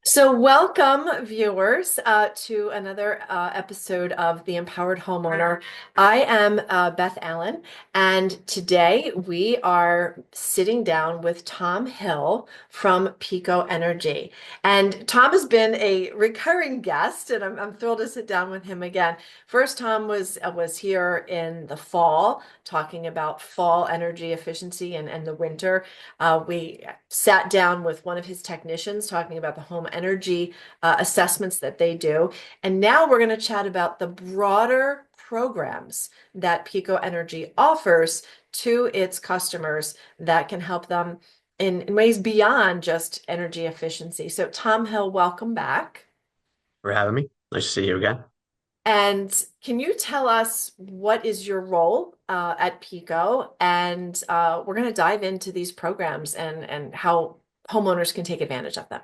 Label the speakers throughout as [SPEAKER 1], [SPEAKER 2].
[SPEAKER 1] So, welcome, viewers, to another episode of The Empowered Homeowner. I am Beth Allen, and today we are sitting down with Tom Hill from PECO Energy. And Tom has been a recurring guest, and I'm thrilled to sit down with him again. First, Tom was here in the fall talking about fall energy efficiency and the winter. We sat down with one of his technicians talking about the home energy assessments that they do. And now we're going to chat about the broader programs that PECO Energy offers to its customers that can help them in ways beyond just energy efficiency. So, Tom Hill, welcome back.
[SPEAKER 2] For having me. Nice to see you again.
[SPEAKER 1] And can you tell us what is your role at PECO? And we're going to dive into these programs and how homeowners can take advantage of them.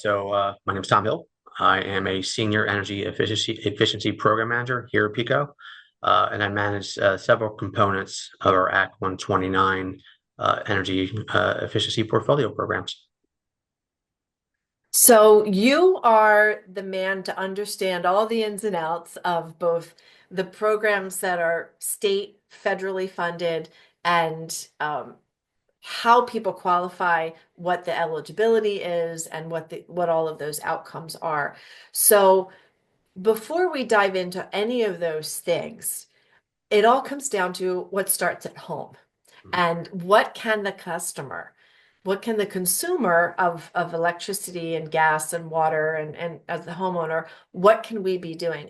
[SPEAKER 2] Sure. My name is Tom Hill. I am a senior energy efficiency program manager here at PECO, and I manage several components of our Act 129 energy efficiency portfolio programs.
[SPEAKER 1] So you are the man to understand all the ins and outs of both the programs that are state, federally funded, and how people qualify, what the eligibility is, and what all of those outcomes are. So before we dive into any of those things, it all comes down to what starts at home and what can the consumer of electricity and gas and water and as the homeowner, what can we be doing?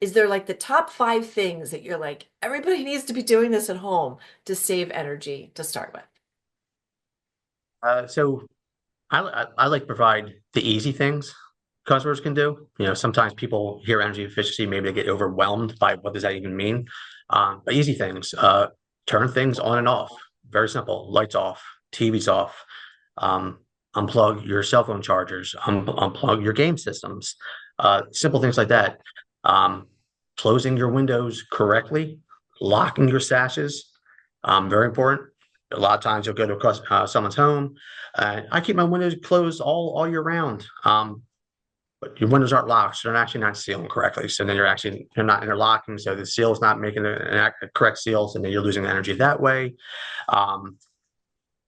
[SPEAKER 1] Is there like the top five things that you're like, everybody needs to be doing this at home to save energy to start with?
[SPEAKER 2] So I like to provide the easy things customers can do. Sometimes people hear energy efficiency, maybe they get overwhelmed by what does that even mean. But easy things, turn things on and off. Very simple. Lights off, TVs off, unplug your cell phone chargers, unplug your game systems. Simple things like that. Um, Closing your windows correctly, locking your sashes, very important. A lot of times you'll go to someone's home. I keep my windows closed all year round. But your windows aren't locked, so they're actually not sealing correctly. So then you're not interlocking, so the seal is not making a correct seal, so then you're losing energy that way. Um,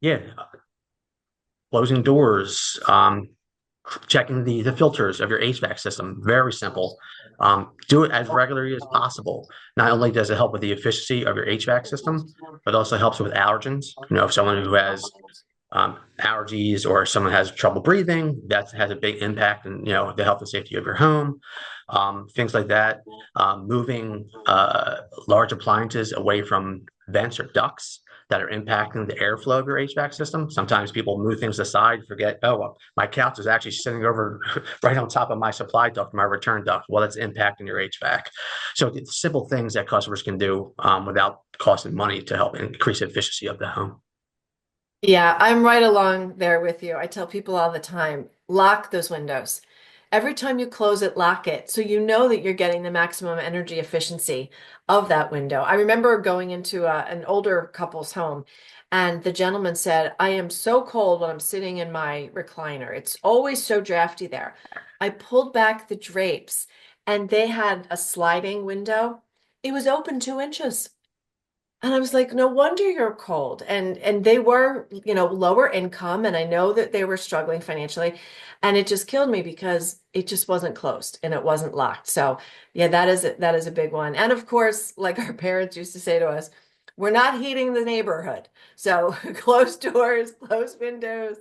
[SPEAKER 2] yeah, closing doors, checking the filters of your HVAC system. Very simple. Do it as regularly as possible. Not only does it help with the efficiency of your HVAC system, but also helps with allergens. If someone who has allergies or someone has trouble breathing, that has a big impact on the health and safety of your home. Things like that. Moving large appliances away from vents or ducts that are impacting the airflow of your HVAC system. Sometimes people move things aside, forget, oh, well, my couch is actually sitting over right on top of my supply duct, my return duct. Well, that's impacting your HVAC. So it's simple things that customers can do without costing money to help increase the efficiency of the home.
[SPEAKER 1] Yeah, I'm right along there with you. I tell people all the time, lock those windows. Every time you close it, lock it. So you know that you're getting the maximum energy efficiency of that window. I remember going into an older couple's home, and the gentleman said, I am so cold when I'm sitting in my recliner. It's always so drafty there. I pulled back the drapes, and they had a sliding window. It was open 2 inches. And I was like, no wonder you're cold. And they were, lower income, and I know that they were struggling financially. And it just killed me because it just wasn't closed and it wasn't locked. So yeah, that is a big one. And of course, like our parents used to say to us, we're not heating the neighborhood. So close doors, close windows,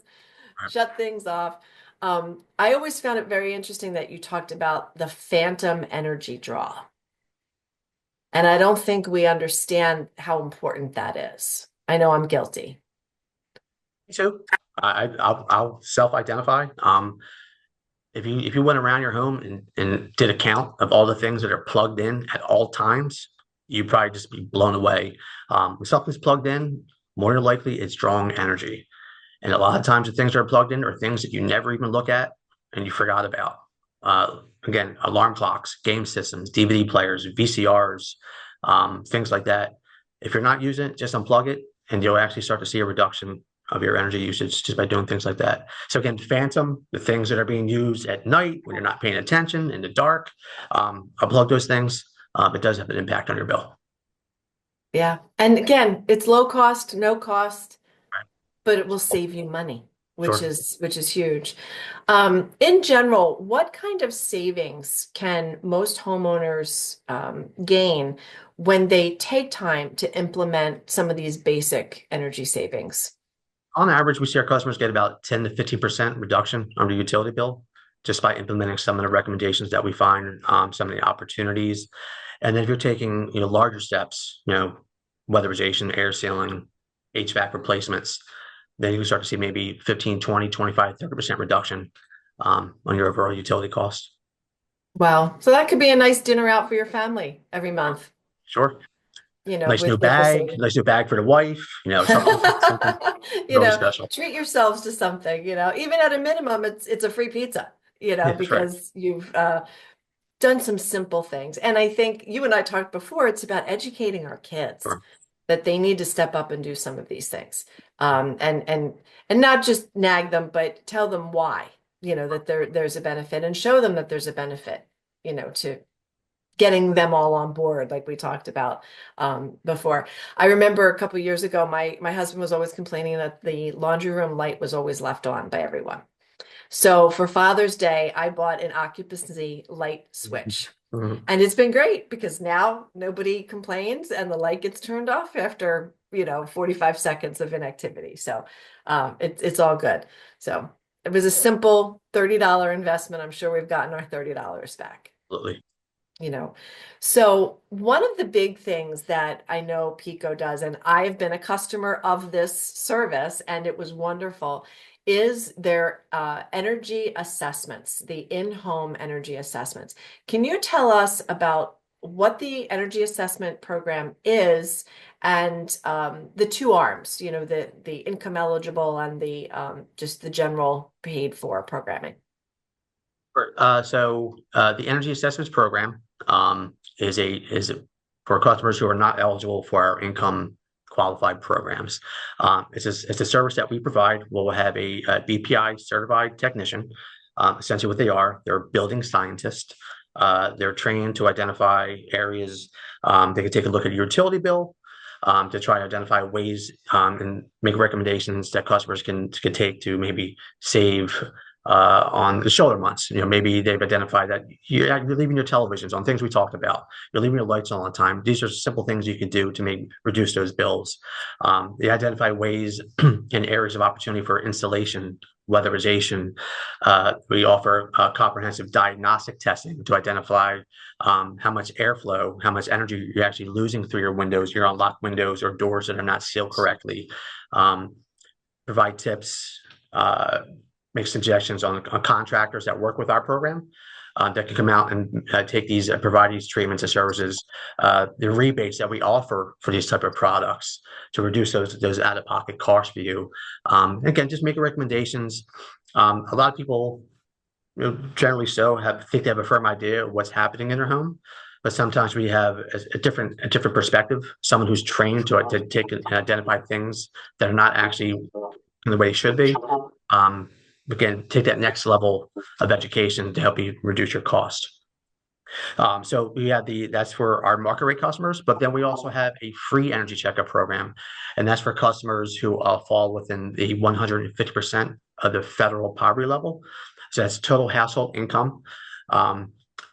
[SPEAKER 1] shut things off. I always found it very interesting that you talked about the phantom energy draw. And I don't think we understand how important that is. I know I'm guilty.
[SPEAKER 2] So I'll self-identify. If you went around your home and did a count of all the things that are plugged in at all times, you'd probably just be blown away. When something's plugged in, more than likely it's drawing energy. And a lot of times the things that are plugged in are things that you never even look at and you forgot about. Again, alarm clocks, game systems, DVD players, VCRs, things like that. If you're not using it, just unplug it and you'll actually start to see a reduction of your energy usage just by doing things like that. So again, phantom, the things that are being used at night when you're not paying attention in the dark, unplug those things. It does have an impact on your bill.
[SPEAKER 1] Yeah. And again, it's low cost, no cost,
[SPEAKER 2] Right.
[SPEAKER 1] but it will save you money,
[SPEAKER 2] Sure.
[SPEAKER 1] which is huge. In general, what kind of savings can most homeowners gain when they take time to implement some of these basic energy savings?
[SPEAKER 2] On average, we see our customers get about 10 to 15% reduction on the utility bill just by implementing some of the recommendations that we find, some of the opportunities. And then if you're taking, larger steps, weatherization, air sealing, HVAC replacements, then you can start to see maybe 15, 20, 25, 30% reduction on your overall utility costs.
[SPEAKER 1] Wow. So that could be a nice dinner out for your family every month,
[SPEAKER 2] Sure. Nice new
[SPEAKER 1] with the
[SPEAKER 2] bag,
[SPEAKER 1] savings.
[SPEAKER 2] nice new bag for the wife, something
[SPEAKER 1] You
[SPEAKER 2] really
[SPEAKER 1] know,
[SPEAKER 2] special.
[SPEAKER 1] treat yourselves to something, even at a minimum, it's a free pizza,
[SPEAKER 2] Yeah, that's right.
[SPEAKER 1] because you've done some simple things. And I think you and I talked before, it's about educating our kids
[SPEAKER 2] Sure.
[SPEAKER 1] that they need to step up and do some of these things. And not just nag them, but tell them why, that there's a benefit, and show them that there's a benefit, to getting them all on board, like we talked about before. I remember a couple of years ago, my husband was always complaining that the laundry room light was always left on by everyone. So for Father's Day, I bought an occupancy light switch.
[SPEAKER 2] Mhm.
[SPEAKER 1] And it's been great because now nobody complains and the light gets turned off after, 45 seconds of inactivity. So it's all good. So it was a simple $30 investment. I'm sure we've gotten our $30 back
[SPEAKER 2] Absolutely.
[SPEAKER 1] you know. So one of the big things that I know Pico does, and I've been a customer of this service, and it was wonderful, is their energy assessments, the in-home energy assessments. Can you tell us about what the energy assessment program is and the two arms, the income eligible and the just the general paid for programming?
[SPEAKER 2] Sure. The energy assessments program for customers who are not eligible for our income qualified programs. It's a service that we provide. We'll have a BPI certified technician. Essentially, what they are, they're building scientists. They're trained to identify areas. They can take a look at your utility bill. To try to identify ways and make recommendations that customers can take to maybe save on the shoulder months. Maybe they've identified that you're leaving your televisions on, things we talked about. You're leaving your lights on all the time. These are simple things you can do to reduce those bills. They identify ways and areas of opportunity for installation, weatherization. We offer comprehensive diagnostic testing to identify how much airflow, how much energy you're actually losing through your windows, your unlocked windows or doors that are not sealed correctly. Um, Provide tips, make suggestions on contractors that work with our program that can come out and provide these treatments and services. The rebates that we offer for these type of products to reduce those out of pocket costs for you. Again, just making recommendations. A lot of people, generally think they have a firm idea of what's happening in their home. But sometimes we have a different perspective, someone who's trained to take and identify things that are not actually in the way it should be. Um, Again, take that next level of education to help you reduce your cost. So that's for our market rate customers, but then we also have a free energy checkup program, and that's for customers who fall within the 150% of the federal poverty level. So that's total household income.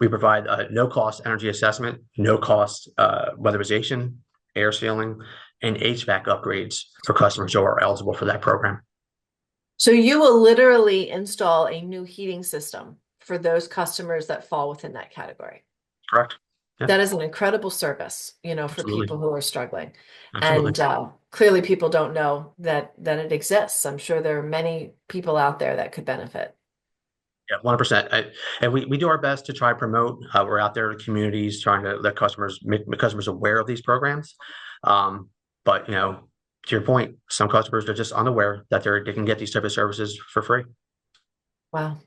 [SPEAKER 2] We provide a no cost energy assessment, no cost weatherization, air sealing, and HVAC upgrades for customers who are eligible for that program.
[SPEAKER 1] So you will literally install a new heating system for those customers that fall within that category.
[SPEAKER 2] Correct. Yeah,
[SPEAKER 1] That is an incredible service, for
[SPEAKER 2] absolutely.
[SPEAKER 1] people who are struggling.
[SPEAKER 2] Absolutely.
[SPEAKER 1] And clearly people don't know that it exists. I'm sure there are many people out there that could benefit.
[SPEAKER 2] Yeah, 100%. And we do our best to try to promote. We're out there in the communities trying to make customers aware of these programs. But to your point, some customers are just unaware that they can get these type of services for free.
[SPEAKER 1] Wow.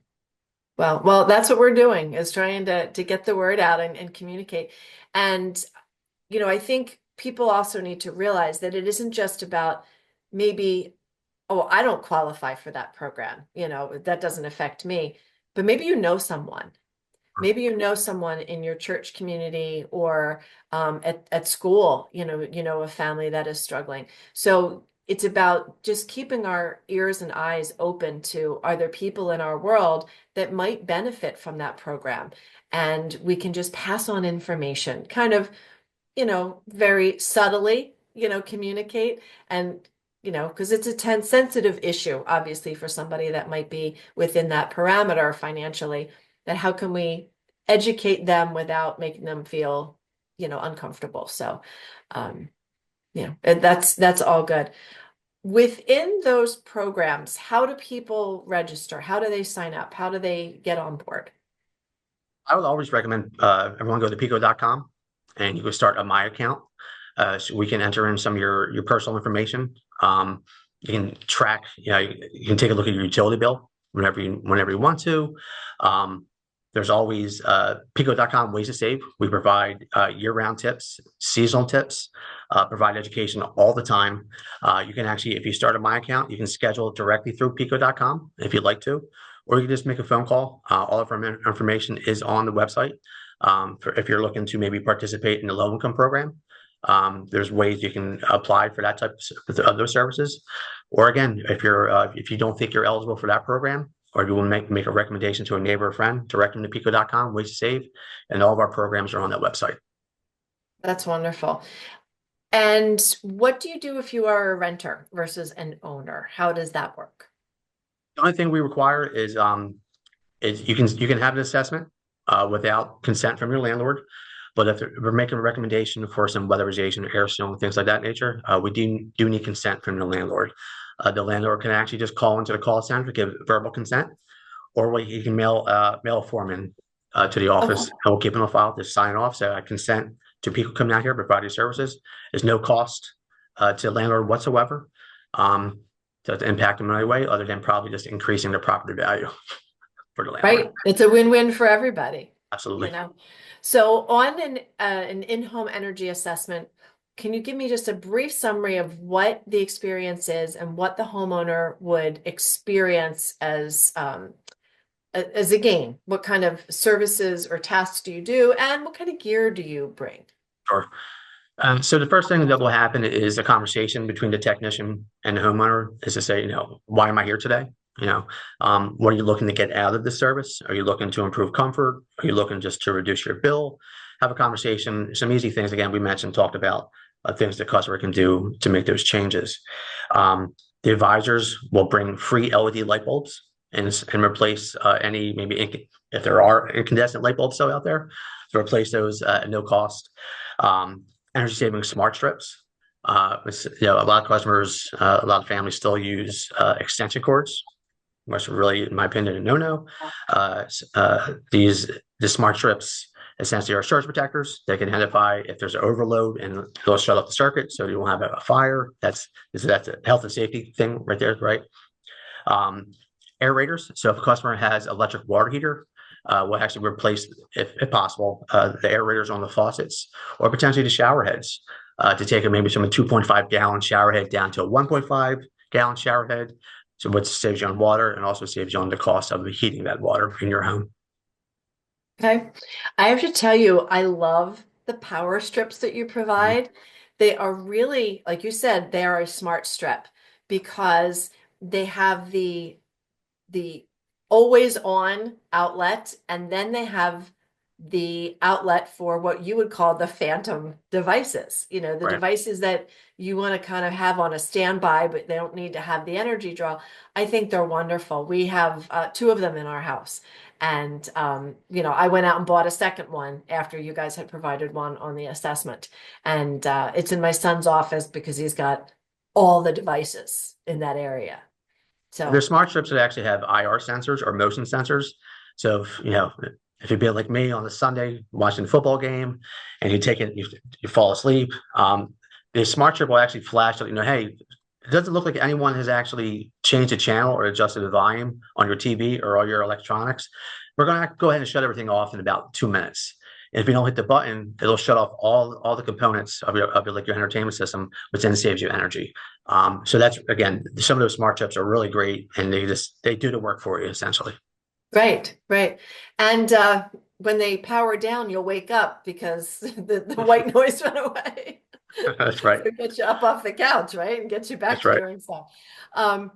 [SPEAKER 1] Well, that's what we're doing, is trying to get the word out and communicate. And, I think people also need to realize that it isn't just about maybe oh, I don't qualify for that program. That doesn't affect me. But maybe you know someone. Maybe you know someone in your church community or at school, a family that is struggling. So it's about just keeping our ears and eyes open to, are there people in our world that might benefit from that program? And we can just pass on information, kind of, very subtly, communicate and, because it's a tense, sensitive issue, obviously, for somebody that might be within that parameter financially, that how can we educate them without making them feel, uncomfortable. So, um, and that's all good. Within those programs, how do people register? How do they sign up? How do they get on board?
[SPEAKER 2] I would always recommend everyone go to pico.com and you can start a My account. So we can enter in some of your personal information. You can track, you can take a look at your utility bill whenever you want to. Um, there's always pico.com ways to save. We provide year-round tips, seasonal tips, provide education all the time. You can actually, if you start a My account, you can schedule directly through pico.com if you'd like to, or you can just make a phone call. All of our information is on the website. If you're looking to maybe participate in the low income program, there's ways you can apply for that type of those services. Or again, if you don't think you're eligible for that program, or if you want to make a recommendation to a neighbor or friend, direct them to pico.com, ways to save, and all of our programs are on that website.
[SPEAKER 1] That's wonderful. And what do you do if you are a renter versus an owner? How does that work?
[SPEAKER 2] The only thing we require is you can have an assessment without consent from your landlord. But if we're making a recommendation for some weatherization, air sealing, things like that nature, we do need consent from the landlord. The landlord can actually just call into the call center to give verbal consent, or he can mail a form in to the office,
[SPEAKER 1] Okay.
[SPEAKER 2] and we'll keep it on file to sign off. So I consent to people coming out here providing services. There's no cost to the landlord whatsoever. To impact them in any way, other than probably just increasing the property value for the landlord.
[SPEAKER 1] Right. It's a win-win for everybody, you
[SPEAKER 2] Absolutely.
[SPEAKER 1] know. So on an in-home energy assessment, can you give me just a brief summary of what the experience is and what the homeowner would experience as a gain? What kind of services or tasks do you do, and what kind of gear do you bring?
[SPEAKER 2] Sure. So the first thing that will happen is a conversation between the technician and the homeowner is to say, why am I here today? What are you looking to get out of the service? Are you looking to improve comfort? Are you looking just to reduce your bill? Have a conversation, some easy things. Again, we talked about things the customer can do to make those changes. The advisors will bring free LED light bulbs and replace any if there are incandescent light bulbs still out there, to replace those at no cost. Energy saving smart strips. A lot of customers, a lot of families still use extension cords, which are really, in my opinion, a no-no. The smart strips essentially are surge protectors. They can identify if there's an overload and they'll shut off the circuit so you won't have a fire. That's a health and safety thing right there, right? Um, Aerators. So if a customer has electric water heater, we'll actually replace, if possible, the aerators on the faucets or potentially the shower heads to take maybe from a 2.5 gallon shower head down to a 1.5 gallon shower head. So which saves you on water and also saves you on the cost of heating that water in your home.
[SPEAKER 1] Okay. I have to tell you, I love the power strips that you
[SPEAKER 2] Mhm.
[SPEAKER 1] provide. They are really, like you said, they are a smart strip because they have the always on outlet, and then they have the outlet for what you would call the phantom devices, the
[SPEAKER 2] Right.
[SPEAKER 1] devices that you want to kind of have on a standby, but they don't need to have the energy draw. I think they're wonderful. We have two of them in our house. And, I went out and bought a second one after you guys had provided one on the assessment. And it's in my son's office because he's got all the devices in that area.
[SPEAKER 2] There's
[SPEAKER 1] So
[SPEAKER 2] smart strips that actually have IR sensors or motion sensors. So if you'd be like me on a Sunday watching a football game and you fall asleep, the smart strip will actually flash to hey, it doesn't look like anyone has actually changed the channel or adjusted the volume on your TV or all your electronics. We're going to go ahead and shut everything off in about 2 minutes. If you don't hit the button, it'll shut off all the components of your like your entertainment system, which then saves you energy. So that's again, some of those smart chips are really great, and they do the work for you essentially.
[SPEAKER 1] Right, right. And when they power down, you'll wake up because the white noise went away.
[SPEAKER 2] That's right.
[SPEAKER 1] So get you up off the couch, right? And get you back
[SPEAKER 2] That's
[SPEAKER 1] to
[SPEAKER 2] right.
[SPEAKER 1] doing stuff. Um,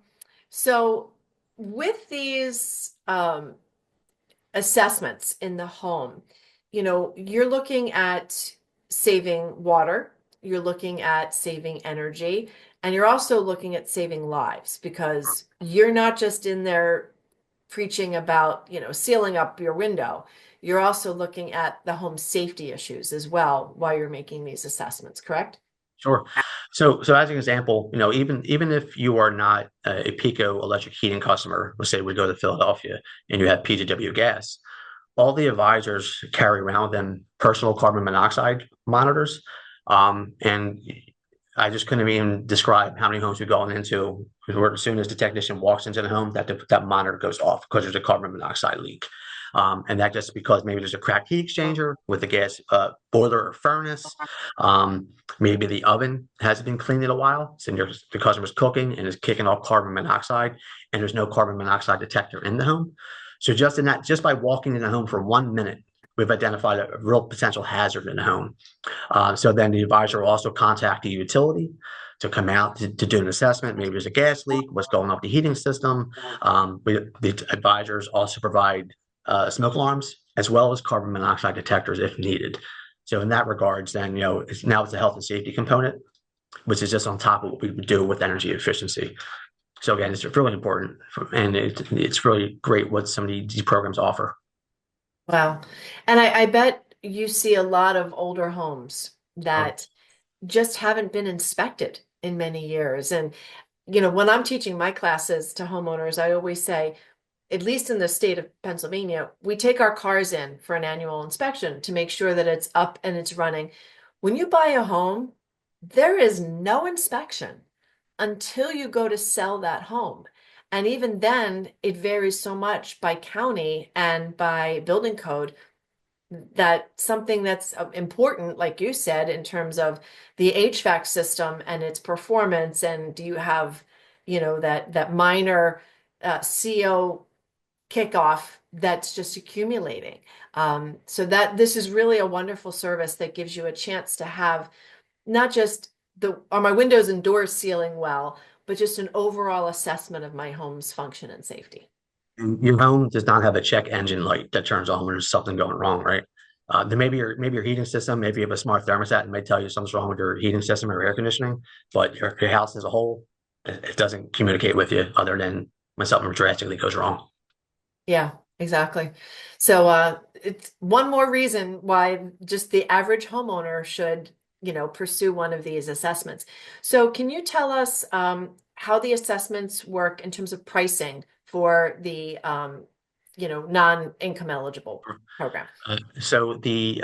[SPEAKER 1] so with these assessments in the home, you're looking at saving water, you're looking at saving energy, and you're also looking at saving lives because you're not just in there preaching about, sealing up your window. You're also looking at the home safety issues as well while you're making these assessments, correct?
[SPEAKER 2] Sure. So as an example, even if you are not a PECO electric heating customer, let's say we go to Philadelphia and you have PGW gas, all the advisors carry around with them personal carbon monoxide monitors. And I just couldn't even describe how many homes we've gone into where as soon as the technician walks into the home, that monitor goes off because there's a carbon monoxide leak. And that just because maybe there's a cracked heat exchanger with the gas boiler or furnace. Um, Maybe the oven hasn't been cleaned in a while, so the customer's cooking and is kicking off carbon monoxide, and there's no carbon monoxide detector in the home. So just by walking in the home for 1 minute, we've identified a real potential hazard in the home. So then the advisor will also contact the utility to come out to do an assessment. Maybe there's a gas leak, what's going on with the heating system. The advisors also provide smoke alarms as well as carbon monoxide detectors if needed. So in that regards, then it's a health and safety component, which is just on top of what we would do with energy efficiency. So again, it's really important, and it's really great what some of these programs offer.
[SPEAKER 1] Wow. And I bet you see a lot of older homes
[SPEAKER 2] Sure.
[SPEAKER 1] that just haven't been inspected in many years. And, when I'm teaching my classes to homeowners, I always say, at least in the state of Pennsylvania, we take our cars in for an annual inspection to make sure that it's up and it's running. When you buy a home, there is no inspection until you go to sell that home. And even then, it varies so much by county and by building code that something that's important, like you said, in terms of the HVAC system and its performance, and do you have, that minor CO kickoff that's just accumulating. So that this is really a wonderful service that gives you a chance to have not just are my windows and doors sealing well, but just an overall assessment of my home's function and safety.
[SPEAKER 2] Your home does not have a check engine light that turns on when there's something going wrong, right? Then maybe your heating system, maybe you have a smart thermostat and may tell you something's wrong with your heating system or air conditioning, but your house as a whole, it doesn't communicate with you other than when something drastically goes wrong.
[SPEAKER 1] Yeah, exactly. So it's one more reason why just the average homeowner should, pursue one of these assessments. So can you tell us how the assessments work in terms of pricing for the non-income eligible program?
[SPEAKER 2] So the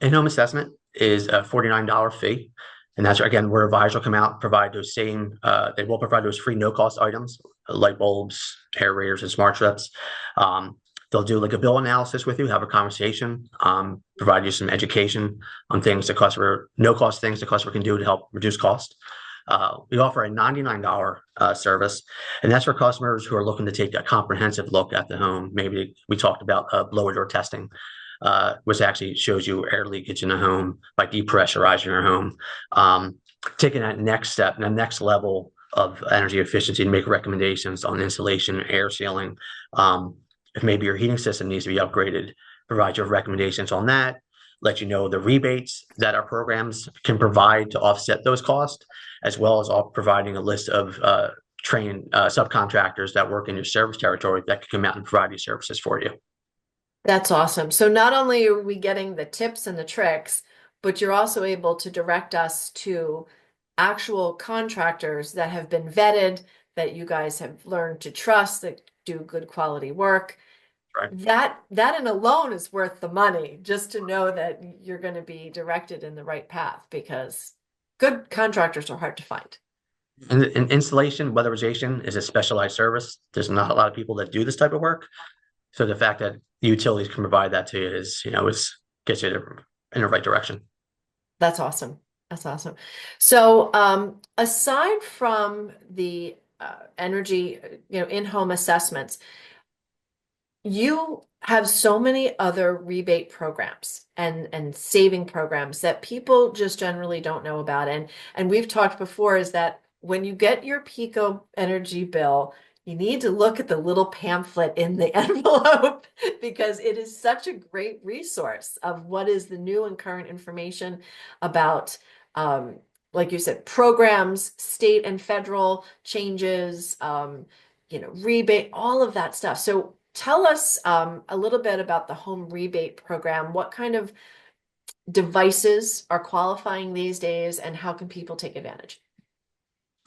[SPEAKER 2] in-home assessment is a $49 fee. And that's again where advisor will come out, provide those they will provide those free no-cost items, light bulbs, aerators, and smart strips. They'll do like a bill analysis with you, have a conversation, provide you some education on no-cost things the customer can do to help reduce cost. We offer a $99 service, and that's for customers who are looking to take a comprehensive look at the home. Maybe we talked about blower door testing, which actually shows you air leakage in the home by depressurizing your home. Taking that next step and the next level of energy efficiency to make recommendations on insulation, air sealing. If maybe your heating system needs to be upgraded, provide your recommendations on that, let you know the rebates that our programs can provide to offset those costs, as well as providing a list of trained subcontractors that work in your service territory that can come out and provide these services for you.
[SPEAKER 1] That's awesome. So not only are we getting the tips and the tricks, but you're also able to direct us to actual contractors that have been vetted, that you guys have learned to trust, that do good quality work.
[SPEAKER 2] Right.
[SPEAKER 1] That in alone is worth the money, just to know that you're going to be directed in the right path, because good contractors are hard to find.
[SPEAKER 2] And installation, weatherization is a specialized service. There's not a lot of people that do this type of work. So the fact that utilities can provide that to you is gets you in the right direction.
[SPEAKER 1] That's awesome. That's awesome. So, aside from the energy, in-home assessments, you have so many other rebate programs and saving programs that people just generally don't know about. And we've talked before is that when you get your PECO energy bill, you need to look at the little pamphlet in the envelope because it is such a great resource of what is the new and current information about, like you said, programs, state and federal changes, rebate, all of that stuff. So tell us a little bit about the home rebate program. What kind of devices are qualifying these days, and how can people take advantage?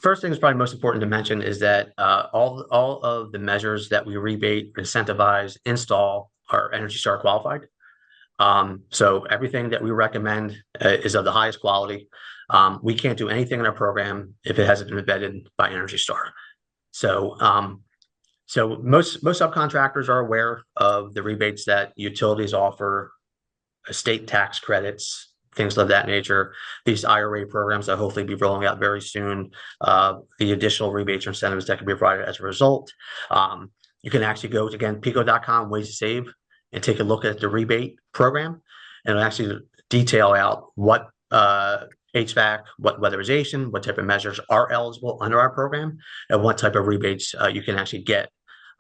[SPEAKER 2] First thing is probably most important to mention is that all of the measures that we rebate, incentivize, install are Energy Star qualified. So everything that we recommend is of the highest quality. We can't do anything in our program if it hasn't been vetted by Energy Star. So most subcontractors are aware of the rebates that utilities offer, estate tax credits, things of that nature. These IRA programs that hopefully be rolling out very soon, the additional rebates or incentives that can be provided as a result. You can actually go to, again, PECO.com, ways to save, and take a look at the rebate program, and it'll actually detail out what HVAC, what weatherization, what type of measures are eligible under our program, and what type of rebates you can actually get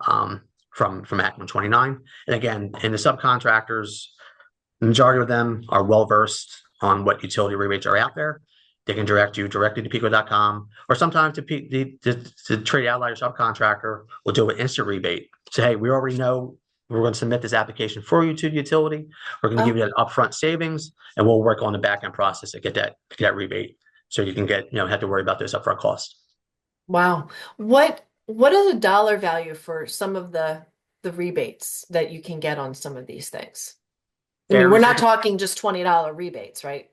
[SPEAKER 2] from Act 129. And again, in the subcontractors, the majority of them are well versed on what utility rebates are out there. They can direct you directly to PECO.com, or sometimes the trade outlier subcontractor will do an instant rebate. Say, hey, we already know we're going to submit this application for you to the utility. We're going to give you
[SPEAKER 1] Oh,
[SPEAKER 2] that upfront savings, and we'll work on the back end process to get that rebate, so you can have to worry about those upfront costs.
[SPEAKER 1] wow. What is a dollar value for some of the rebates that you can get on some of these things? I mean, we're
[SPEAKER 2] Varies.
[SPEAKER 1] not talking just $20 rebates, right?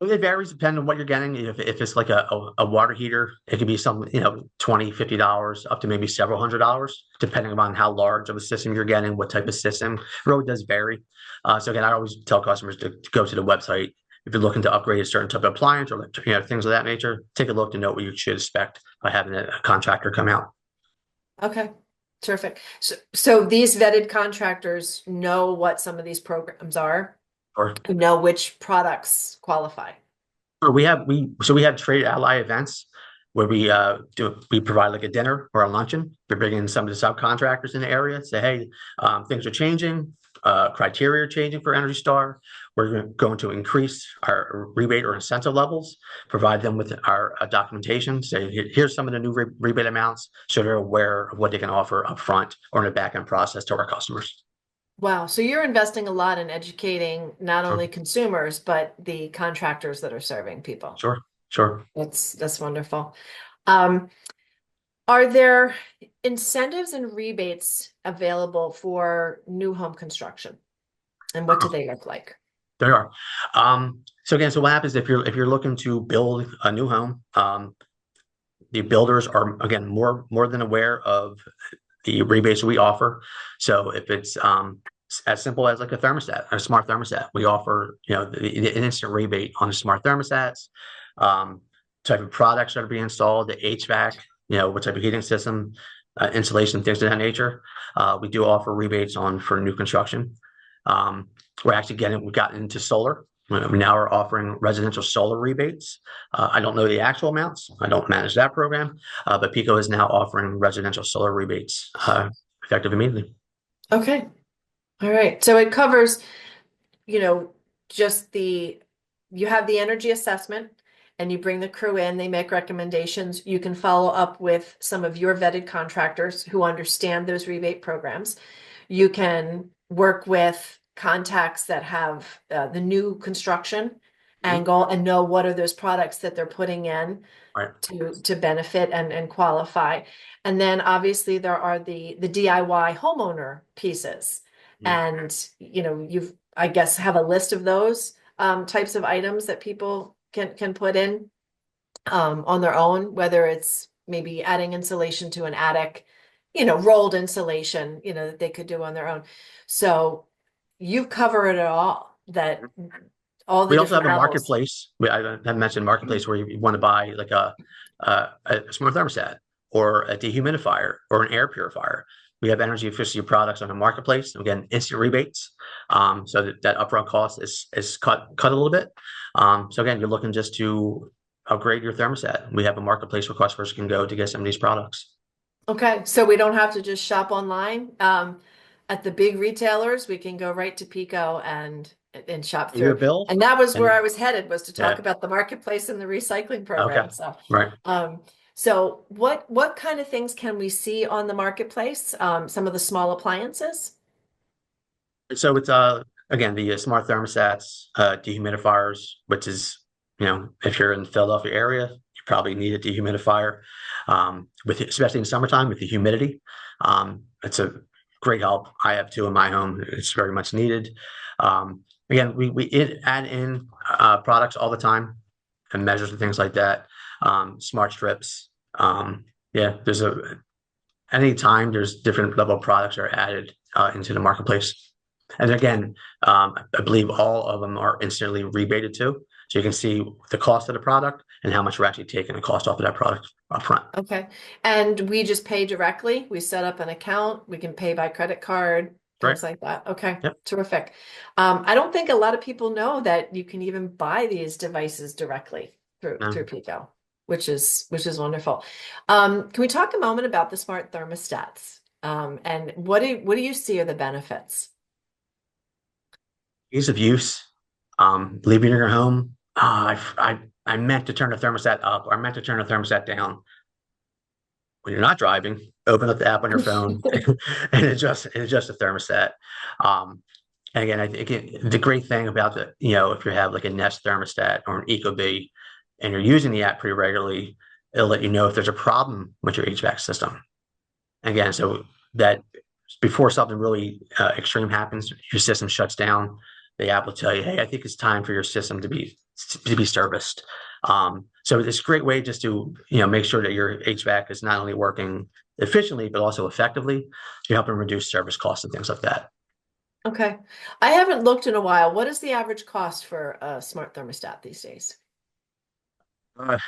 [SPEAKER 2] It varies depending on what you're getting. If it's like a water heater, it could be some, $20, $50 up to maybe several $100s, depending on how large of a system you're getting, what type of system. It really does vary. So again, I always tell customers to go to the website. If you're looking to upgrade a certain type of appliance or things of that nature, take a look to know what you should expect by having a contractor come out.
[SPEAKER 1] Okay, terrific. So these vetted contractors know what some of these programs are,
[SPEAKER 2] Or
[SPEAKER 1] know which products qualify.
[SPEAKER 2] Sure, we have trade ally events where we provide like a dinner or a luncheon. We bring in some of the subcontractors in the area, say, hey, things are changing, criteria are changing for Energy Star. We're going to increase our rebate or incentive levels, provide them with our documentation, say, here's some of the new rebate amounts, so they're aware of what they can offer upfront or in the back end process to our customers.
[SPEAKER 1] Wow. So you're investing a lot in educating not
[SPEAKER 2] Sure,
[SPEAKER 1] only consumers, but the contractors that are serving people.
[SPEAKER 2] sure, sure.
[SPEAKER 1] That's wonderful. Um, are there incentives and rebates available for new home construction? And what do they look like?
[SPEAKER 2] There are. So again, so what happens if you're looking to build a new home? The builders are again more than aware of the rebates we offer. So if it's as simple as like a thermostat, a smart thermostat, we offer an instant rebate on the smart thermostats, um, type of products that are being installed, the HVAC, what type of heating system, insulation, things of that nature. We do offer rebates on for new construction. Um, we've gotten into solar. We now are offering residential solar rebates. I don't know the actual amounts. I don't manage that program, but PECO is now offering residential solar rebates effective immediately.
[SPEAKER 1] Okay. All right. So it covers, you know, just you have the energy assessment and you bring the crew in, they make recommendations. You can follow up with some of your vetted contractors who understand those rebate programs. You can work with contacts that have the new construction
[SPEAKER 2] Mhm.
[SPEAKER 1] angle and know what are those products that they're putting in
[SPEAKER 2] Right.
[SPEAKER 1] to benefit and qualify. And then obviously there are the DIY homeowner pieces.
[SPEAKER 2] Mhm.
[SPEAKER 1] And you've I guess have a list of those types of items that people can put in on their own, whether it's maybe adding insulation to an attic, rolled insulation, that they could do on their own. So you cover it all. that all the
[SPEAKER 2] We also have
[SPEAKER 1] different
[SPEAKER 2] a
[SPEAKER 1] levels.
[SPEAKER 2] marketplace. I mentioned marketplace where you want to buy like a smart thermostat or a dehumidifier or an air purifier. We have energy efficiency products on the marketplace. Again, instant rebates, so that upfront cost is cut a little bit. So again, you're looking just to upgrade your thermostat. We have a marketplace where customers can go to get some of these products.
[SPEAKER 1] Okay, so we don't have to just shop online. At the big retailers, we can go right to PECO and shop
[SPEAKER 2] Pay your
[SPEAKER 1] through.
[SPEAKER 2] bill,
[SPEAKER 1] And that was where I
[SPEAKER 2] and
[SPEAKER 1] was headed, was to talk
[SPEAKER 2] yeah,
[SPEAKER 1] about the marketplace and the recycling
[SPEAKER 2] okay,
[SPEAKER 1] program. So,
[SPEAKER 2] right.
[SPEAKER 1] um, so what kind of things can we see on the marketplace? Some of the small appliances?
[SPEAKER 2] So it's again the smart thermostats, dehumidifiers, which is if you're in the Philadelphia area, you probably need a dehumidifier. With especially in summertime with the humidity, it's a great help. I have two in my home. It's very much needed. Again, we add in products all the time and measures and things like that. Smart strips. Yeah, anytime there's different level of products are added into the marketplace. And again, I believe all of them are instantly rebated too. So you can see the cost of the product and how much we're actually taking the cost off of that product up front.
[SPEAKER 1] Okay. And we just pay directly. We set up an account. We can pay by credit card,
[SPEAKER 2] Right.
[SPEAKER 1] things like that. Okay.
[SPEAKER 2] Yep.
[SPEAKER 1] Terrific. I don't think a lot of people know that you can even buy these devices directly through Pico, which is wonderful. Can we talk a moment about the smart thermostats? And what do you see are the benefits?
[SPEAKER 2] Ease of use. Leaving your home. I meant to turn the thermostat up or I meant to turn the thermostat down. When you're not driving, open up the app on your phone and adjust the thermostat. And again, I think the great thing about if you have like a Nest thermostat or an Ecobee and you're using the app pretty regularly, it'll let you know if there's a problem with your HVAC system. Again, so that before something really extreme happens, your system shuts down. The app will tell you, "Hey, I think it's time for your system to be serviced." So it's a great way just to make sure that your HVAC is not only working efficiently but also effectively. You're helping reduce service costs and things like that.
[SPEAKER 1] Okay. I haven't looked in a while. What is the average cost for a smart thermostat these days?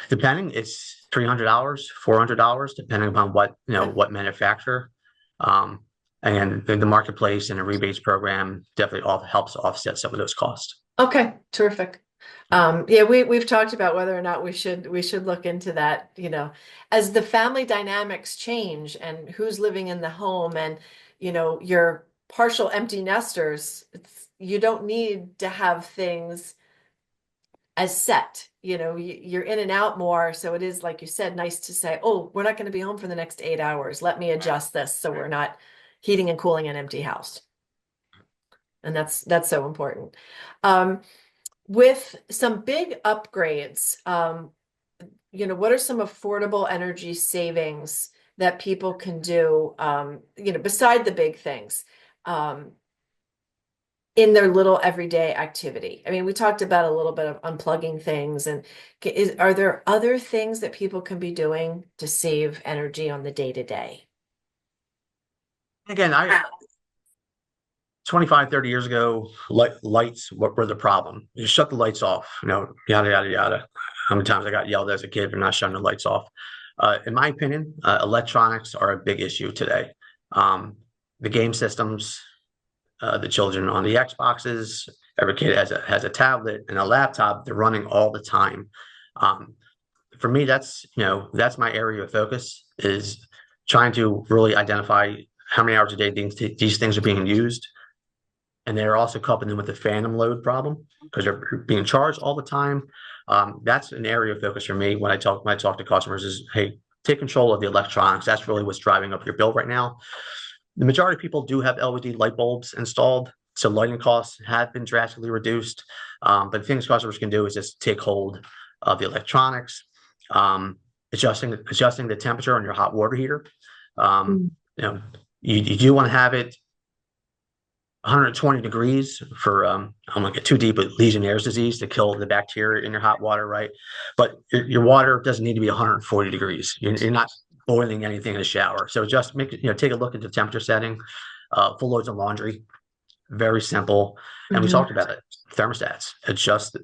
[SPEAKER 2] Depending, it's $300, $400, depending upon
[SPEAKER 1] Okay.
[SPEAKER 2] what manufacturer. Um, and the marketplace and the rebates program definitely helps offset some of those costs.
[SPEAKER 1] Okay, terrific. Yeah, we've talked about whether or not we should look into that, as the family dynamics change and who's living in the home and your partial empty nesters, you don't need to have things as set. You're in and out more, so it is like you said, nice to say, "Oh, we're not going to be home for the next 8 hours. Let me adjust this so we're not heating and cooling an empty house." And that's so important. Um, with some big upgrades, what are some affordable energy savings that people can do, beside the big things, um, in their little everyday activity? I mean, we talked about a little bit of unplugging things, and are there other things that people can be doing to save energy on the day to day?
[SPEAKER 2] Again, I 25, 30 years ago, lights were the problem. You shut the lights off, yada, yada, yada. How many times I got yelled as a kid for not shutting the lights off? In my opinion, electronics are a big issue today. The game systems, the children on the Xboxes, every kid has a tablet and a laptop. They're running all the time. Um, for me, that's my area of focus is trying to really identify how many hours a day these things are being used, and they're also coupling them with the phantom load problem because they're being charged all the time. That's an area of focus for me when I talk to customers is, hey, take control of the electronics. That's really what's driving up your bill right now. The majority of people do have LED light bulbs installed, so lighting costs have been drastically reduced. But things customers can do is just take hold of the electronics, adjusting the temperature on your hot water heater. Um,
[SPEAKER 1] Mm.
[SPEAKER 2] you know, you do want to have it 120 degrees for I'm gonna get too deep with Legionnaire's disease to kill the bacteria in your hot water, right? But your water doesn't need to be 140 degrees. You're not boiling anything in the shower. So just take a look at the temperature setting. Full loads of laundry. very simple. And we
[SPEAKER 1] Mhm.
[SPEAKER 2] talked about it. Thermostats. Adjust the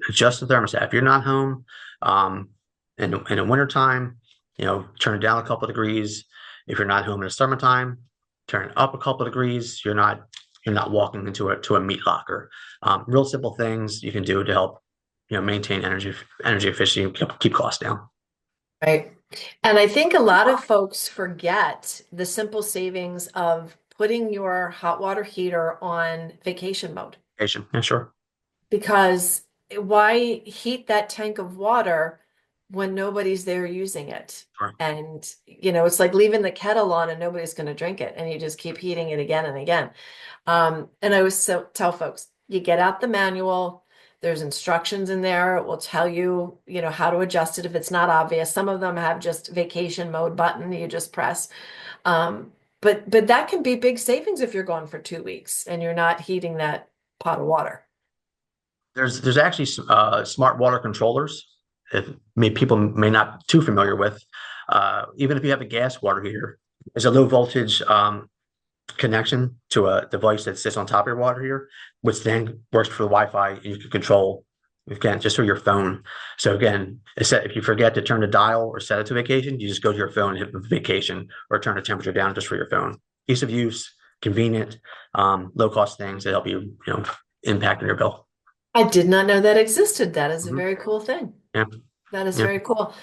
[SPEAKER 2] thermostat. If you're not home, um, in the wintertime, turn it down a couple of degrees. If you're not home in the summertime, turn it up a couple of degrees. You're not walking into a meat locker. Real simple things you can do to help, maintain energy efficiency, keep costs down.
[SPEAKER 1] Right. And I think a lot of folks forget the simple savings of putting your hot water heater on vacation mode.
[SPEAKER 2] Vacation. Yeah, sure.
[SPEAKER 1] Because why heat that tank of water when nobody's there using it?
[SPEAKER 2] Sure.
[SPEAKER 1] And, it's like leaving the kettle on and nobody's going to drink it. And you just keep heating it again and again. And I always tell folks, you get out the manual, there's instructions in there. It will tell you, how to adjust it if it's not obvious. Some of them have just vacation mode button you just press. But that can be big savings if you're gone for 2 weeks and you're not heating that pot of water.
[SPEAKER 2] There's actually smart water controllers. If people may not too familiar with, even if you have a gas water heater, there's a low voltage connection to a device that sits on top of your water heater, which then works for the Wi-Fi, and you can control again just through your phone. So again, if you forget to turn the dial or set it to vacation, you just go to your phone and hit vacation or turn the temperature down just for your phone. Ease of use, convenient, low cost things that help you impact on your bill.
[SPEAKER 1] I did not know that existed. That is a
[SPEAKER 2] Mhm.
[SPEAKER 1] very cool thing.
[SPEAKER 2] Yeah,
[SPEAKER 1] That is
[SPEAKER 2] yeah.
[SPEAKER 1] very cool.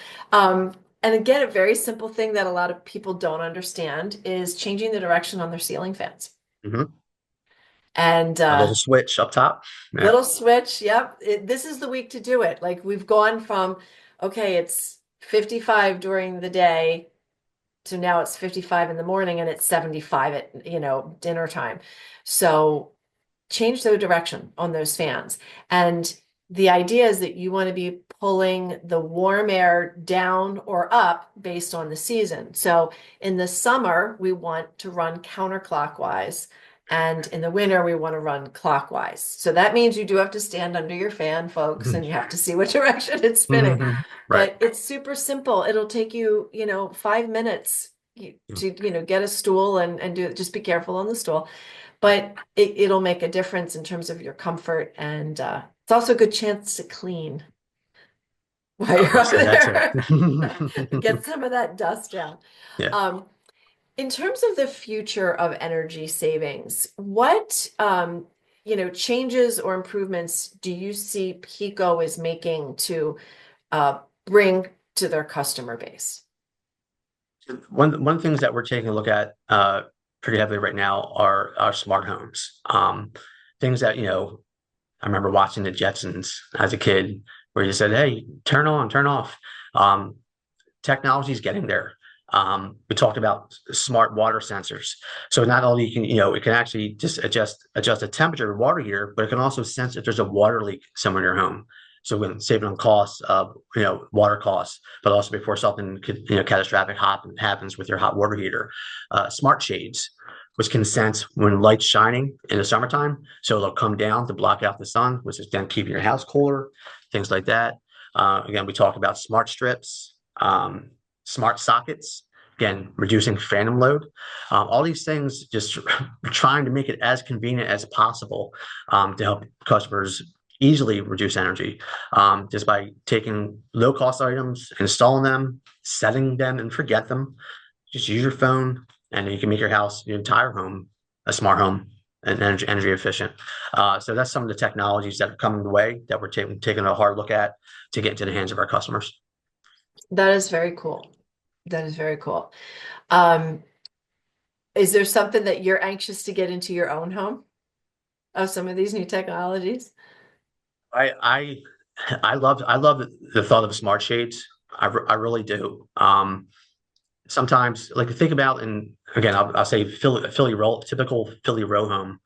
[SPEAKER 1] And again, a very simple thing that a lot of people don't understand is changing the direction on their ceiling fans.
[SPEAKER 2] Hmm.
[SPEAKER 1] And
[SPEAKER 2] A little switch up top. Yeah.
[SPEAKER 1] little switch, yep. This is the week to do it. Like we've gone from, okay, it's 55 during the day to now it's 55 in the morning and it's 75 at, dinner time. So change the direction on those fans. And the idea is that you want to be pulling the warm air down or up based on the season. So in the summer, we want to run counterclockwise. And in the winter, we want to run clockwise. So that means you do have to stand under your fan, folks,
[SPEAKER 2] Mhm.
[SPEAKER 1] and you have to see what direction it's spinning.
[SPEAKER 2] Mhm. Right.
[SPEAKER 1] But it's super simple. It'll take you, 5 minutes to, get a stool and do it. Just be careful on the stool, but it'll make a difference in terms of your comfort. And it's also a good chance to clean while
[SPEAKER 2] I was
[SPEAKER 1] you're
[SPEAKER 2] gonna
[SPEAKER 1] up
[SPEAKER 2] say that too.
[SPEAKER 1] there. Get some of that dust down.
[SPEAKER 2] Yeah.
[SPEAKER 1] Um, in terms of the future of energy savings, what changes or improvements do you see PECO is making to bring to their customer base?
[SPEAKER 2] One of the things that we're taking a look at pretty heavily right now are our smart homes. Things that, I remember watching the Jetsons as a kid where you said, hey, turn on, turn off. Um, Technology is getting there. We talked about smart water sensors. So not only it can actually just adjust the temperature of the water heater, but it can also sense if there's a water leak somewhere in your home. So when saving on costs of water costs, but also before something catastrophic happens with your hot water heater, smart shades, which can sense when light's shining in the summertime, so it'll come down to block out the sun, which is then keeping your house cooler, things like that. Again, we talk about smart strips, smart sockets, again, reducing phantom load. All these things just trying to make it as convenient as possible to help customers easily reduce energy just by taking low cost items, installing them, setting them, and forget them. Just use your phone, and you can make your entire home, a smart home and energy efficient. So that's some of the technologies that are coming the way that we're taking a hard look at to get into the hands of our customers.
[SPEAKER 1] That is very cool. That is very cool. Um, is there something that you're anxious to get into your own home of some of these new technologies?
[SPEAKER 2] I I I love the thought of smart shades. I really do. Sometimes, like think about, and again, I'll say Philly row, typical Philly row home.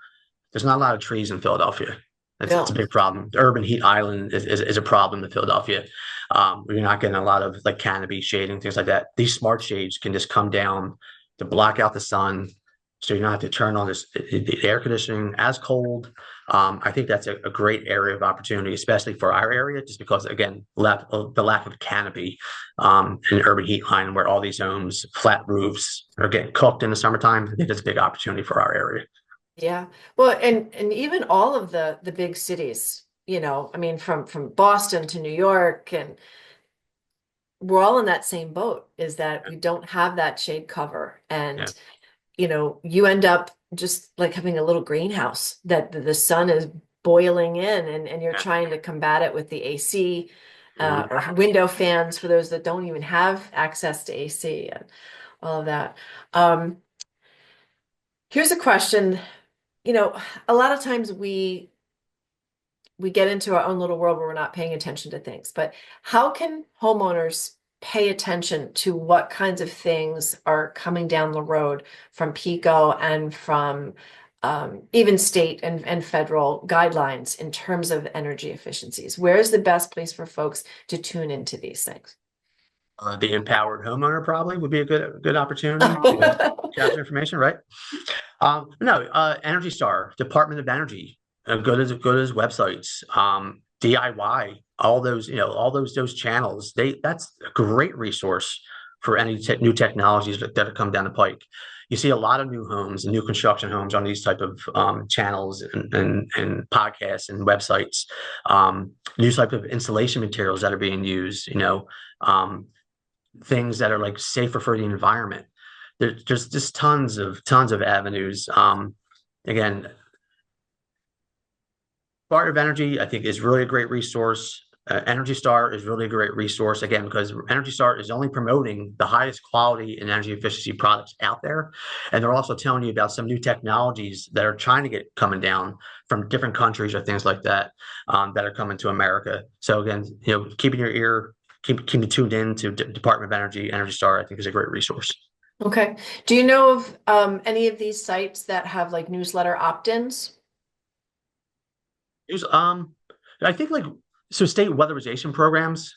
[SPEAKER 2] There's not a lot of trees in Philadelphia. It's a
[SPEAKER 1] No.
[SPEAKER 2] big problem. The urban heat island is a problem in Philadelphia. You're not getting a lot of like canopy shading, things like that. These smart shades can just come down to block out the sun, so you don't have to turn on the air conditioning as cold. I think that's a great area of opportunity, especially for our area, just because again, the lack of canopy in the urban heat line, where all these homes, flat roofs, are getting cooked in the summertime. I think that's a big opportunity for our area.
[SPEAKER 1] Yeah. Well, and even all of the big cities, I mean from Boston to New York, and we're all in that same boat, is that we don't have that shade cover.
[SPEAKER 2] Yeah,
[SPEAKER 1] And you end up just like having a little greenhouse that the sun is boiling in, and you're
[SPEAKER 2] yeah.
[SPEAKER 1] trying to combat it with the AC,
[SPEAKER 2] Mhm.
[SPEAKER 1] or window fans for those that don't even have access to AC and all of that. Um, Here's a question. You know, a lot of times we get into our own little world where we're not paying attention to things. But how can homeowners pay attention to what kinds of things are coming down the road from PECO and from even state and federal guidelines in terms of energy efficiencies? Where is the best place for folks to tune into these things?
[SPEAKER 2] The empowered homeowner probably would be a good opportunity to capture information, right? No, Energy Star, Department of Energy, go to his websites, DIY, all those, all those channels. That's a great resource for any new technologies that have come down the pike. You see a lot of new homes and new construction homes on these type of channels and podcasts and websites. New type of installation materials that are being used. Things that are like safer for the environment. There's just tons of avenues. Again, Part of Energy, I think, is really a great resource. Energy Star is really a great resource again because Energy Star is only promoting the highest quality and energy efficiency products out there, and they're also telling you about some new technologies that are trying to get coming down from different countries or things like that that are coming to America. So again, keeping your ear, keeping tuned in to Department of Energy, Energy Star, I think is a great resource.
[SPEAKER 1] Okay. Do you know of any of these sites that have like newsletter opt-ins?
[SPEAKER 2] There's, I think like so state weatherization programs.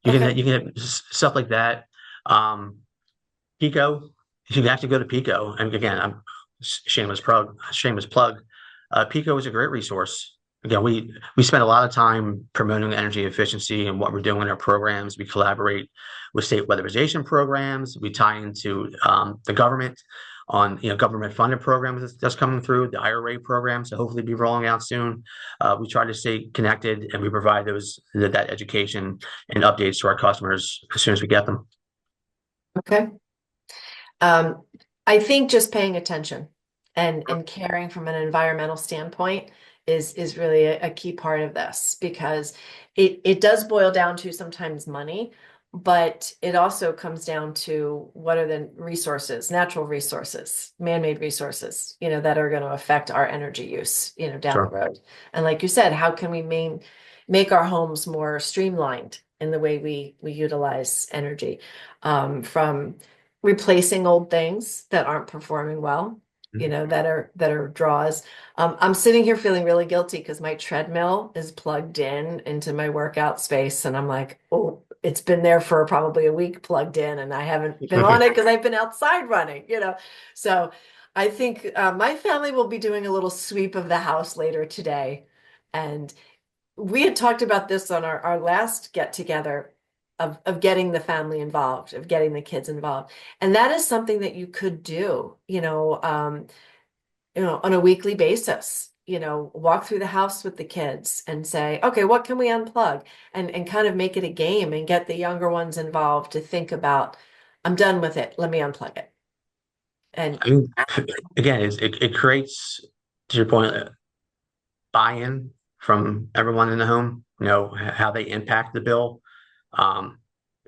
[SPEAKER 1] Okay.
[SPEAKER 2] You can have stuff like that. Um, PECO, you can actually go to PECO. And again, I'm shameless plug. PECO is a great resource. Again, we spend a lot of time promoting energy efficiency and what we're doing in our programs. We collaborate with state weatherization programs. We tie into the government on government funded programs that's coming through the IRA program. So hopefully be rolling out soon. We try to stay connected and we provide that education and updates to our customers as soon as we get them.
[SPEAKER 1] Okay. Um, I think just paying attention and caring from an environmental standpoint is really a key part of this, because it does boil down to sometimes money, but it also comes down to what are the resources, natural resources, man-made resources, that are going to affect our energy use, down the
[SPEAKER 2] Sure.
[SPEAKER 1] road. And like you said, how can we make our homes more streamlined in the way we utilize energy, from replacing old things that aren't performing well, that are draws. I'm sitting here feeling really guilty because my treadmill is plugged into my workout space, and I'm like, oh, it's been there for probably a week plugged in, and I haven't been on it because I've been outside running. So I think my family will be doing a little sweep of the house later today, and we had talked about this on our last get together of getting the family involved, of getting the kids involved. And that is something that you could do, on a weekly basis, walk through the house with the kids and say, okay, what can we unplug? And kind of make it a game and get the younger ones involved to think about, I'm done with it. Let me unplug it. And
[SPEAKER 2] I mean, again, it creates, to your point, buy-in from everyone in the home, how they impact the bill. Um,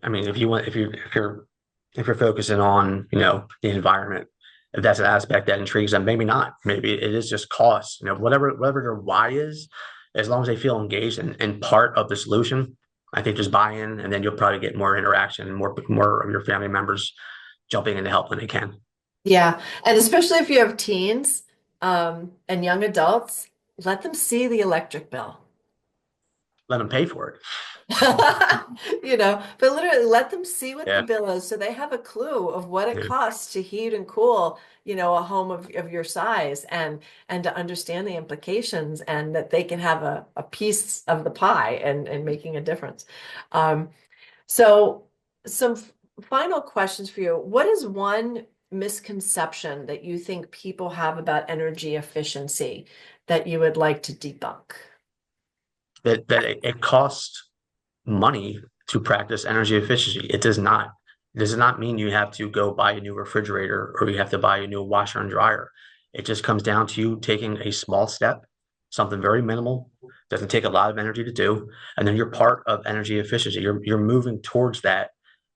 [SPEAKER 2] I mean, if you're focusing on, the environment, if that's an aspect that intrigues them, maybe not. Maybe it is just cost, whatever their why is, as long as they feel engaged and part of the solution, I think just buy in and then you'll probably get more interaction and more of your family members jumping in to help when they can.
[SPEAKER 1] yeah, and especially if you have teens, and young adults, let them see the electric bill.
[SPEAKER 2] Let them pay for it.
[SPEAKER 1] But literally let them see what the
[SPEAKER 2] Yeah.
[SPEAKER 1] bill is so they have a clue of what it
[SPEAKER 2] Yeah.
[SPEAKER 1] costs to heat and cool, a home of your size, and to understand the implications, and that they can have a piece of the pie and making a difference. So some final questions for you. What is one misconception that you think people have about energy efficiency that you would like to debunk?
[SPEAKER 2] It costs money to practice energy efficiency. It does not. It does not mean you have to go buy a new refrigerator or you have to buy a new washer and dryer. It just comes down to you taking a small step, something very minimal, doesn't take a lot of energy to do, and then you're part of energy efficiency. You're moving towards that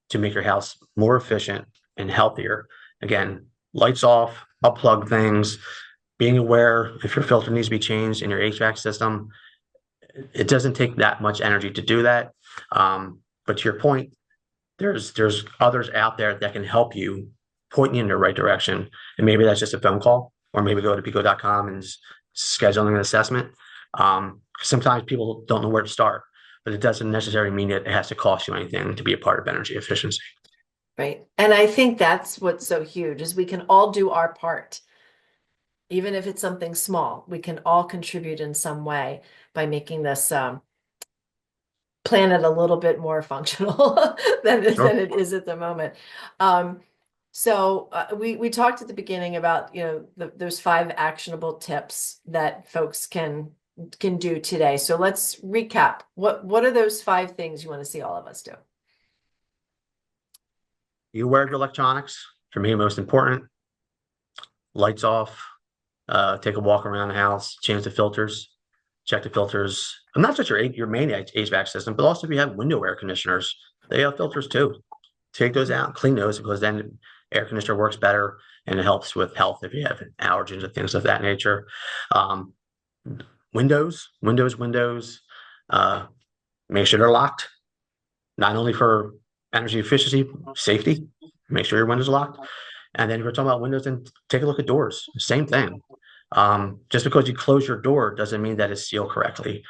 [SPEAKER 2] to make your house more efficient and healthier. Again, lights off, unplug things, being aware if your filter needs to be changed in your HVAC system. It doesn't take that much energy to do that. But to your point, there's others out there that can help you, point you in the right direction. And maybe that's just a phone call, or maybe go to PECO.com and scheduling an assessment. Sometimes people don't know where to start, but it doesn't necessarily mean that it has to cost you anything to be a part of energy efficiency.
[SPEAKER 1] Right. And I think that's what's so huge is we can all do our part. Even if it's something small, we can all contribute in some way by making this planet a little bit more functional than
[SPEAKER 2] Sure.
[SPEAKER 1] it is at the moment. Um, we talked at the beginning about, you know, those 5 actionable tips that folks can do today. So let's recap. What are those 5 things you want to see all of us do?
[SPEAKER 2] You wear your electronics. For me, most important, lights off, take a walk around the house, change the filters, check the filters. And not just your main HVAC system, but also if you have window air conditioners, they have filters too. Take those out, clean those because then air conditioner works better and it helps with health if you have allergens and things of that nature. Um, windows. Uh, Make sure they're locked, not only for energy efficiency, safety. Make sure your windows are locked. And then if we're talking about windows, then take a look at doors. Same thing. Just because you close your door doesn't mean that it's sealed correctly.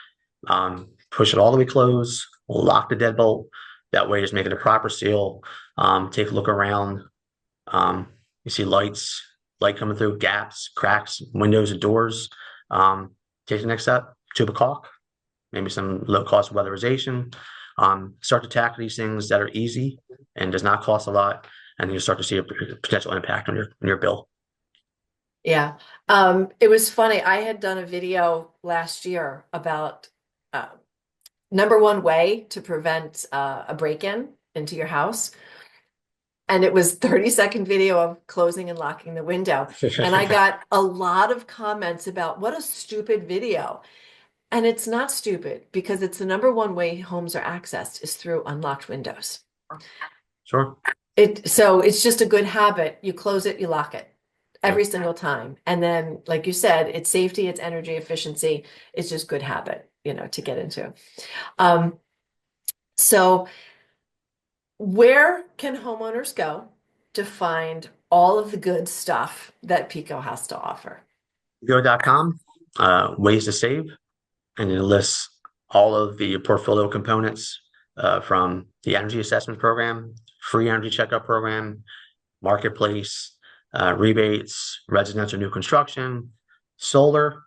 [SPEAKER 2] Push it all the way closed, lock the deadbolt. That way, just make it a proper seal. Take a look around. You see light coming through, gaps, cracks, windows, and doors. Take the next step, tube of caulk, maybe some low cost weatherization. Start to tackle these things that are easy and does not cost a lot, and you start to see a potential impact on your bill.
[SPEAKER 1] Yeah. It was funny. I had done a video last year about uh, number one way to prevent a break-in into your house. And it was 30-second video of closing and locking the window. And I got a lot of comments about what a stupid video. And it's not stupid because it's the number one way homes are accessed is through unlocked windows.
[SPEAKER 2] Sure.
[SPEAKER 1] So it's just a good habit. You close it, you lock it
[SPEAKER 2] Yeah.
[SPEAKER 1] every single time. And then, like you said, it's safety, it's energy efficiency. It's just good habit, you know, to get into. Um, so where can homeowners go to find all of the good stuff that PECO has to offer?
[SPEAKER 2] Go.com, ways to save, and it lists all of the portfolio components from the energy assessment program, free energy checkup program, marketplace, rebates, residential new construction, solar.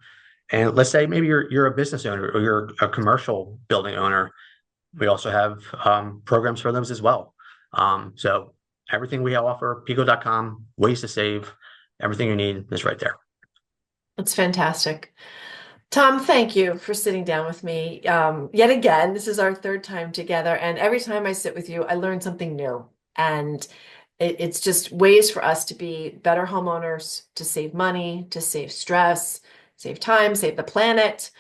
[SPEAKER 2] And let's say maybe you're a business owner or you're a commercial building owner. We also have programs for those as well. So everything we offer, pico.com, ways to save, everything you need is right there.
[SPEAKER 1] That's fantastic. Tom, thank you for sitting down with me. Yet again, this is our 3rd time together, and every time I sit with you, I learn something new. And it's just ways for us to be better homeowners, to save money, to save stress, save time, save the planet,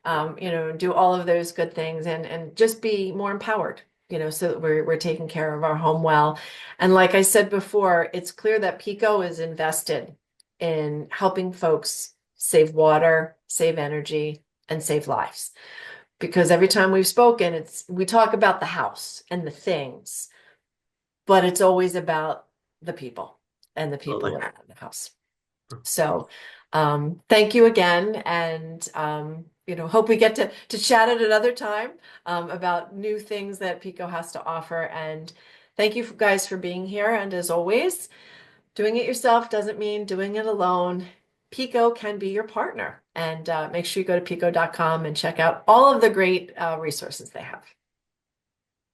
[SPEAKER 1] you know, do all of those good things and just be more empowered, you know, so that we're taking care of our home well. And like I said before, it's clear that PECO is invested in helping folks save water, save energy, and save lives. Because every time we've spoken, we talk about the house and the things, but it's always about the people and the people
[SPEAKER 2] Absolutely.
[SPEAKER 1] in the house. So thank you again. And you know, hope we get to chat at another time about new things that PECO has to offer. And thank you guys for being here. And as always, doing it yourself doesn't mean doing it alone. PECO can be your partner. And make sure you go to pico.com and check out all of the great resources they have.